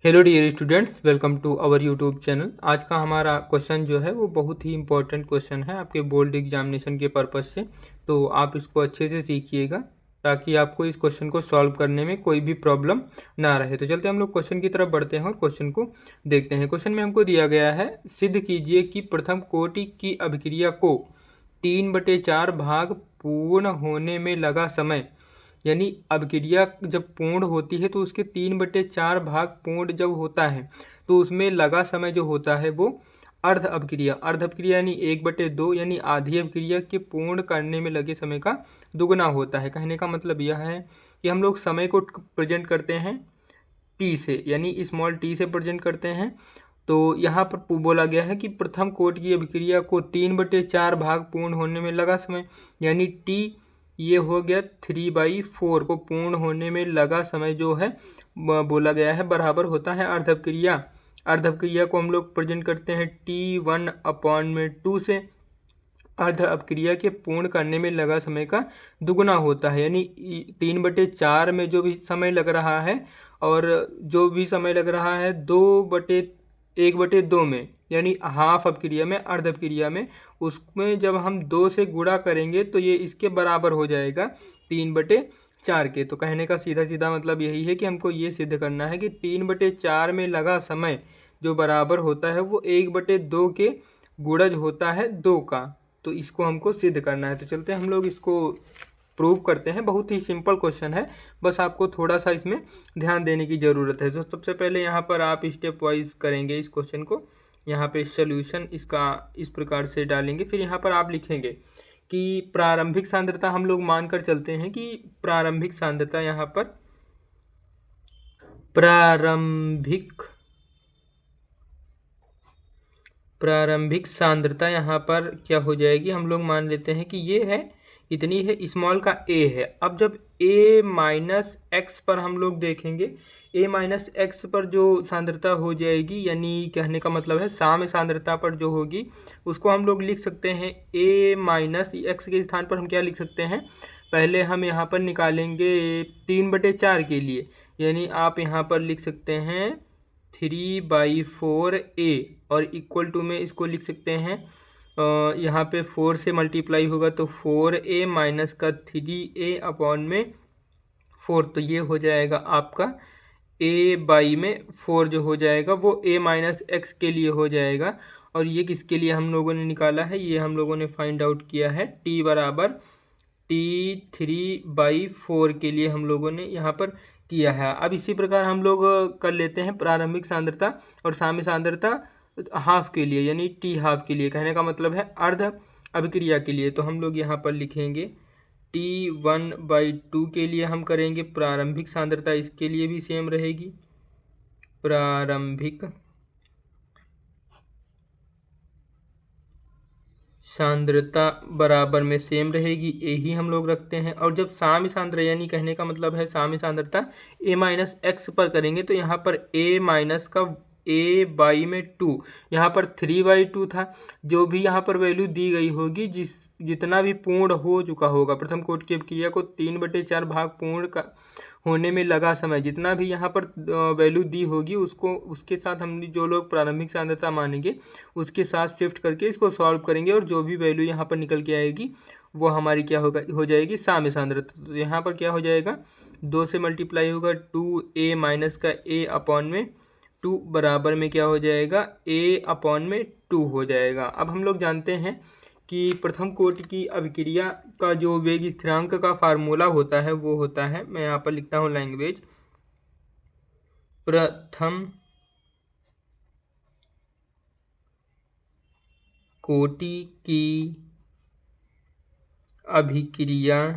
Hello dear students, welcome to our YouTube channel. आज का हमारा क्वेश्चन जो है वो बहुत ही इंपॉर्टेंट क्वेश्चन है आपके बोर्ड एग्जामिनेशन के पर्पज़ से। तो आप इसको अच्छे से सीखिएगा ताकि आपको इस क्वेश्चन को सॉल्व करने में कोई भी प्रॉब्लम ना रहे। तो चलते हम लोग क्वेश्चन की तरफ बढ़ते हैं और क्वेश्चन को देखते हैं। क्वेश्चन में हमको दिया गया है, सिद्ध कीजिए कि प्रथम कोटि की अभिक्रिया को 3/4 भाग पूर्ण होने में लगा समय, यानी अभिक्रिया जब पूर्ण होती है तो उसके 3/4 भाग पूर्ण जब होता है तो उसमें लगा समय जो होता है वो अर्ध अभिक्रिया यानी 1/2 यानी आधी अभिक्रिया के पूर्ण करने में लगे समय का दुगना होता है। कहने का मतलब यह है कि हम लोग समय को प्रेजेंट करते हैं टी से, यानी स्मॉल टी से प्रेजेंट करते हैं। तो यहाँ पर बोला गया है कि प्रथम कोट की अभिक्रिया को 3/4 भाग पूर्ण होने में लगा समय, यानी टी ये हो गया 3/4 को पूर्ण होने में लगा समय जो है बोला गया है बराबर होता है अर्ध अभिक्रिया को हम लोग प्रेजेंट करते हैं T1/2 से। अर्ध अभिक्रिया के पूर्ण करने में लगा समय का दुगना होता है, यानी 3/4 में जो भी समय लग रहा है और जो भी समय लग रहा है 1/2 में, यानी हाफ अभिक्रिया में, अर्ध अभिक्रिया में, उसमें जब हम 2 से गुणा करेंगे तो ये इसके बराबर हो जाएगा 3/4 के। तो कहने का सीधा सीधा मतलब यही है कि हमको ये सिद्ध करना है कि 3/4 में लगा समय जो बराबर होता है वो 1/2 के गुणज होता है 2 का। तो इसको हमको सिद्ध करना है। तो चलते हैं हम लोग इसको प्रूव करते हैं। बहुत ही सिंपल क्वेश्चन है, बस आपको थोड़ा सा इसमें ध्यान देने की ज़रूरत है। तो सबसे पहले यहाँ पर आप स्टेप वाइज करेंगे इस क्वेश्चन को। यहाँ पे सॉल्यूशन इसका इस प्रकार से डालेंगे, फिर यहाँ पर आप लिखेंगे कि प्रारंभिक सांद्रता हम लोग मानकर चलते हैं कि प्रारंभिक सांद्रता यहाँ पर प्रारंभिक सांद्रता यहाँ पर क्या हो जाएगी, हम लोग मान लेते हैं कि ये है इतनी है, स्मॉल का a है। अब जब a माइनस एक्स पर हम लोग देखेंगे, a माइनस एक्स पर जो सांद्रता हो जाएगी, यानी कहने का मतलब है साम्य सांद्रता पर जो होगी उसको हम लोग लिख सकते हैं a माइनस एक्स के स्थान पर हम क्या लिख सकते हैं, पहले हम यहाँ पर निकालेंगे 3/4 के लिए, यानी आप यहाँ पर लिख सकते हैं 3/4a और इक्वल टू में इसको लिख सकते हैं यहाँ पे 4 से मल्टीप्लाई होगा तो 4a माइनस का 3a अपॉन में 4। तो ये हो जाएगा आपका a/4 जो हो जाएगा वो a माइनस एक्स के लिए हो जाएगा। और ये किसके लिए हम लोगों ने निकाला है, ये हम लोगों ने फाइंड आउट किया है t बराबर T3/4 के लिए हम लोगों ने यहाँ पर किया है। अब इसी प्रकार हम लोग कर लेते हैं प्रारंभिक सांद्रता और साम्य सांद्रता हाफ के लिए, यानी टी हाफ के लिए, कहने का मतलब है अर्ध अभिक्रिया के लिए। तो हम लोग यहाँ पर लिखेंगे T1/2 के लिए हम करेंगे प्रारंभिक सांद्रता, इसके लिए भी सेम रहेगी, प्रारंभिक सांद्रता बराबर में सेम रहेगी, ए ही हम लोग रखते हैं। और जब साम्य सांद्रता, यानी कहने का मतलब है साम्य सांद्रता a माइनस एक्स पर करेंगे तो यहाँ पर a माइनस का a/2, यहाँ पर 3/2 था, जो भी यहाँ पर वैल्यू दी गई होगी, जितना भी पूर्ण हो चुका होगा प्रथम कोटि की अभिक्रिया को 3/4 भाग पूर्ण का होने में लगा समय, जितना भी यहाँ पर वैल्यू दी होगी उसको उसके साथ हम जो लोग प्रारंभिक सांद्रता मानेंगे उसके साथ शिफ्ट करके इसको सॉल्व करेंगे और जो भी वैल्यू यहाँ पर निकल के आएगी वो हमारी क्या होगा, हो जाएगी साम्य सांद्रता। तो यहाँ पर क्या हो जाएगा, 2 से मल्टीप्लाई होगा 2a माइनस का a अपॉन में 2 बराबर में क्या हो जाएगा, a/2 हो जाएगा। अब हम लोग जानते हैं कि प्रथम कोटि की अभिक्रिया का जो वेग स्थिरांक का फार्मूला होता है वो होता है, मैं यहाँ पर लिखता हूँ लैंग्वेज, प्रथम कोटि की अभिक्रिया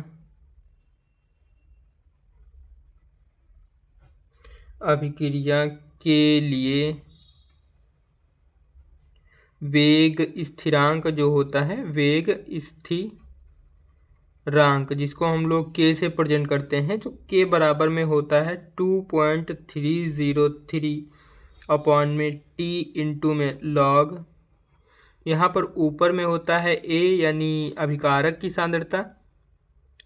के लिए वेग स्थिरांक जो होता है, वेग स्थिरांक जिसको हम लोग k से प्रेजेंट करते हैं, जो k बराबर में होता है 2.303 अपॉन में t इंटू में लॉग, यहाँ पर ऊपर में होता है a यानी अभिकारक की सांद्रता,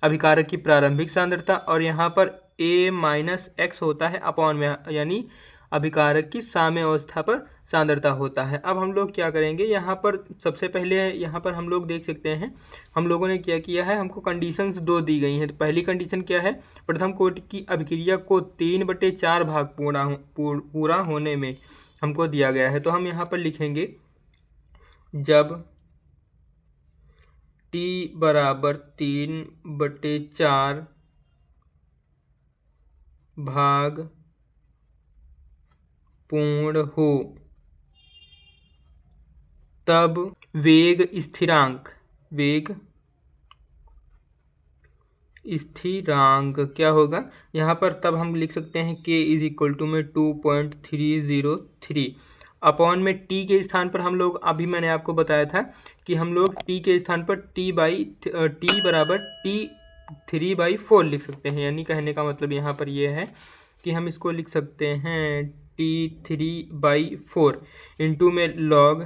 अभिकारक की प्रारंभिक सांद्रता, और यहाँ पर a माइनस एक्स होता है अपॉन में, यानी अभिकारक की साम्य अवस्था पर सांद्रता होता है। अब हम लोग क्या करेंगे, यहाँ पर सबसे पहले यहाँ पर हम लोग देख सकते हैं हम लोगों ने क्या किया है, हमको कंडीशंस दो दी गई हैं। तो पहली कंडीशन क्या है, प्रथम कोटि की अभिक्रिया को 3/4 भाग पूरा होने में हमको दिया गया है। तो हम यहाँ पर लिखेंगे जब t बराबर 3/4 भाग पूर्ण हो तब वेग स्थिरांक क्या होगा, यहाँ पर तब हम लिख सकते हैं k = 2.303 अपॉन में t के स्थान पर हम लोग, अभी मैंने आपको बताया था कि हम लोग t के स्थान पर t बराबर t3/4 लिख सकते हैं। यानी कहने का मतलब यहाँ पर ये है कि हम इसको लिख सकते हैं t3/4 इंटू में log।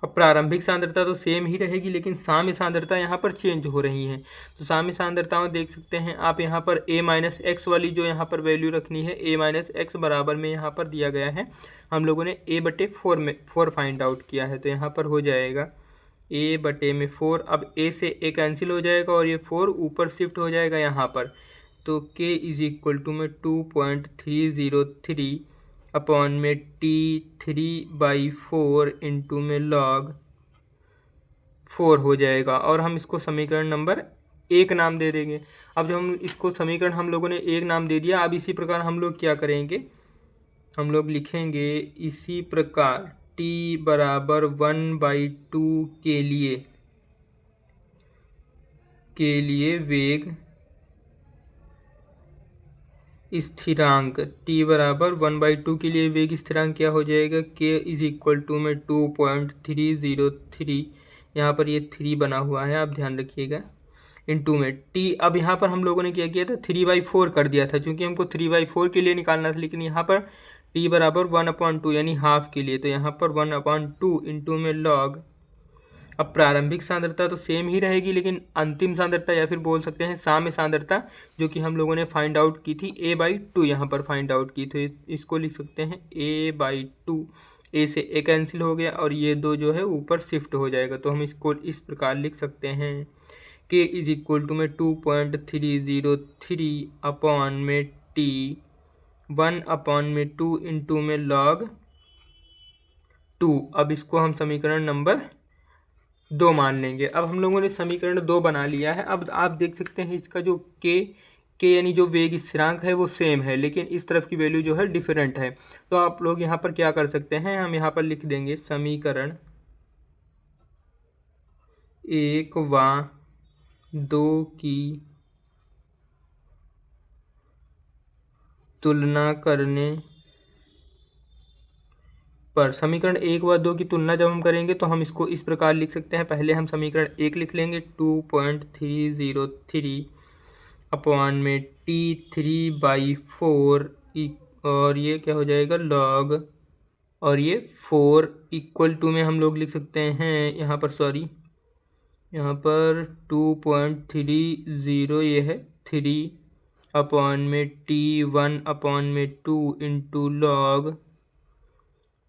अब प्रारंभिक सांद्रता तो सेम ही रहेगी, लेकिन साम्य सांद्रता यहाँ पर चेंज हो रही है। तो साम्य सांद्रताओं देख सकते हैं आप यहाँ पर a-x वाली जो यहाँ पर वैल्यू रखनी है, a-x बराबर में यहाँ पर दिया गया है, हम लोगों ने a/4 में 4 फाइंड आउट किया है। तो यहाँ पर हो जाएगा a/4। अब a से a कैंसिल हो जाएगा और ये 4 ऊपर शिफ्ट हो जाएगा यहाँ पर। तो k = 2.303 अपॉन में t3/4 इंटू में log 4 हो जाएगा। और हम इसको समीकरण नंबर 1 नाम दे देंगे। अब जब हम इसको समीकरण हम लोगों ने 1 नाम दे दिया, अब इसी प्रकार हम लोग क्या करेंगे, हम लोग लिखेंगे इसी प्रकार t बराबर 1/2 के लिए वेग स्थिरांक t बराबर 1/2 के लिए वेग स्थिरांक क्या हो जाएगा, k = 2.303। यहाँ पर ये 3 बना हुआ है, आप ध्यान रखिएगा, इंटू में t। अब यहाँ पर हम लोगों ने क्या किया था, 3/4 कर दिया था, क्योंकि हमको 3/4 के लिए निकालना था। लेकिन यहाँ पर t बराबर 1/2 यानी हाफ के लिए, तो यहाँ पर 1/2 इंटू में log। अब प्रारंभिक सांद्रता तो सेम ही रहेगी, लेकिन अंतिम सांद्रता या फिर बोल सकते हैं साम्य सांद्रता जो कि हम लोगों ने फाइंड आउट की थी a/2 यहाँ पर फाइंड आउट की, तो इसको लिख सकते हैं a/2। a से a कैंसिल हो गया और ये 2 जो है ऊपर शिफ्ट हो जाएगा। तो हम इसको इस प्रकार लिख सकते हैं k = 2.303 अपॉन में t 1/2 इंटू में log 2। अब इसको हम समीकरण नंबर 2 मान लेंगे। अब हम लोगों ने समीकरण 2 बना लिया है। अब आप देख सकते हैं इसका जो k यानी जो वेग स्थिरांक है वो सेम है, लेकिन इस तरफ की वैल्यू जो है डिफरेंट है। तो आप लोग यहाँ पर क्या कर सकते हैं, हम यहाँ पर लिख देंगे समीकरण 1 व 2 की तुलना करने पर, समीकरण 1 व 2 की तुलना जब हम करेंगे तो हम इसको इस प्रकार लिख सकते हैं। पहले हम समीकरण 1 लिख लेंगे 2.303 अपॉन में t3/4 और ये क्या हो जाएगा log, और ये 4 इक्वल टू में हम लोग लिख सकते हैं यहाँ पर 2.30 ये है 3 अपॉन में t1/2 इंटू log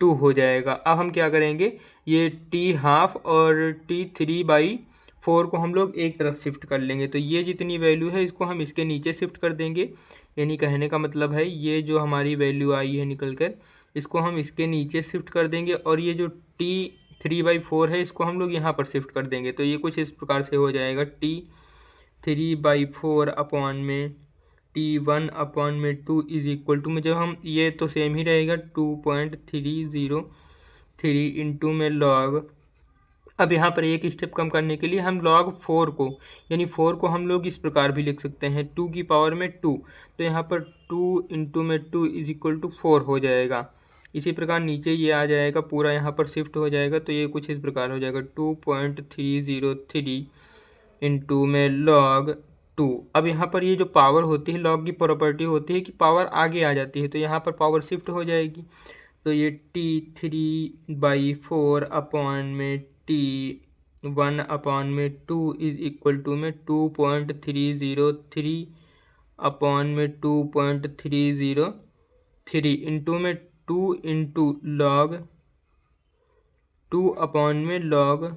2 हो जाएगा। अब हम क्या करेंगे, ये t½ और t3/4 को हम लोग एक तरफ शिफ्ट कर लेंगे। तो ये जितनी वैल्यू है इसको हम इसके नीचे शिफ्ट कर देंगे। यानी कहने का मतलब है ये जो हमारी वैल्यू आई है निकल कर, इसको हम इसके नीचे शिफ्ट कर देंगे, और ये जो t3/4 है इसको हम लोग यहाँ पर शिफ्ट कर देंगे। तो ये कुछ इस प्रकार से हो जाएगा t3/4 अपॉन में t1/2 = में, जब हम ये तो सेम ही रहेगा 2.303 इंटू में log। अब यहाँ पर एक स्टेप कम करने के लिए हम log 4 को, यानी 4 को हम लोग इस प्रकार भी लिख सकते हैं 2 की पावर में 2। तो यहाँ पर 2 इंटू में 2 = 4 हो जाएगा। इसी प्रकार नीचे ये आ जाएगा, पूरा यहाँ पर शिफ्ट हो जाएगा। तो ये कुछ इस प्रकार हो जाएगा 2.303 इंटू में log 2। अब यहाँ पर ये जो पावर होती है, लॉग की प्रॉपर्टी होती है कि पावर आगे आ जाती है, तो यहाँ पर पावर शिफ्ट हो जाएगी। तो ये t3/4 अपॉन में t1/2 = में 2.303 अपॉन में 2.30 3 इंटू में 2 इंटू लॉग 2 अपॉन में लॉग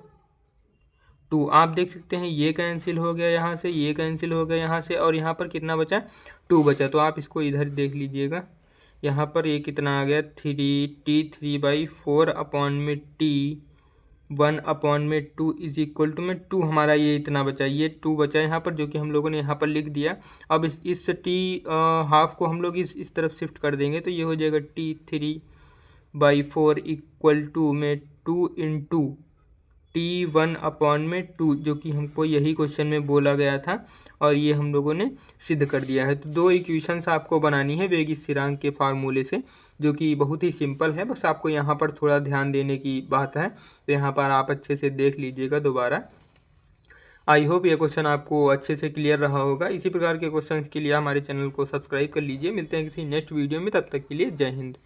2। आप देख सकते हैं ये कैंसिल हो गया यहाँ से, ये कैंसिल हो गया यहाँ से, और यहाँ पर कितना बचा, 2 बचा। तो आप इसको इधर देख लीजिएगा, यहाँ पर ये कितना आ गया, 3t3/4 अपॉन में t 1 अपॉन में 2 इज इक्वल टू में 2। हमारा ये इतना बचा, ये 2 बचा यहाँ पर, जो कि हम लोगों ने यहाँ पर लिख दिया। अब इस t हाफ को हम लोग इस तरफ शिफ्ट कर देंगे, तो ये हो जाएगा t3/4 इक्वल टू में 2 इंटू t1 अपॉन में 2, जो कि हमको यही क्वेश्चन में बोला गया था, और ये हम लोगों ने सिद्ध कर दिया है। तो 2 इक्वेशंस आपको बनानी है वेग स्थिरांक के फार्मूले से, जो कि बहुत ही सिंपल है, बस आपको यहाँ पर थोड़ा ध्यान देने की बात है। तो यहाँ पर आप अच्छे से देख लीजिएगा दोबारा। आई होप ये क्वेश्चन आपको अच्छे से क्लियर रहा होगा। इसी प्रकार के क्वेश्चंस के लिए हमारे चैनल को सब्सक्राइब कर लीजिए। मिलते हैं किसी नेक्स्ट वीडियो में, तब तक के लिए जय हिंद।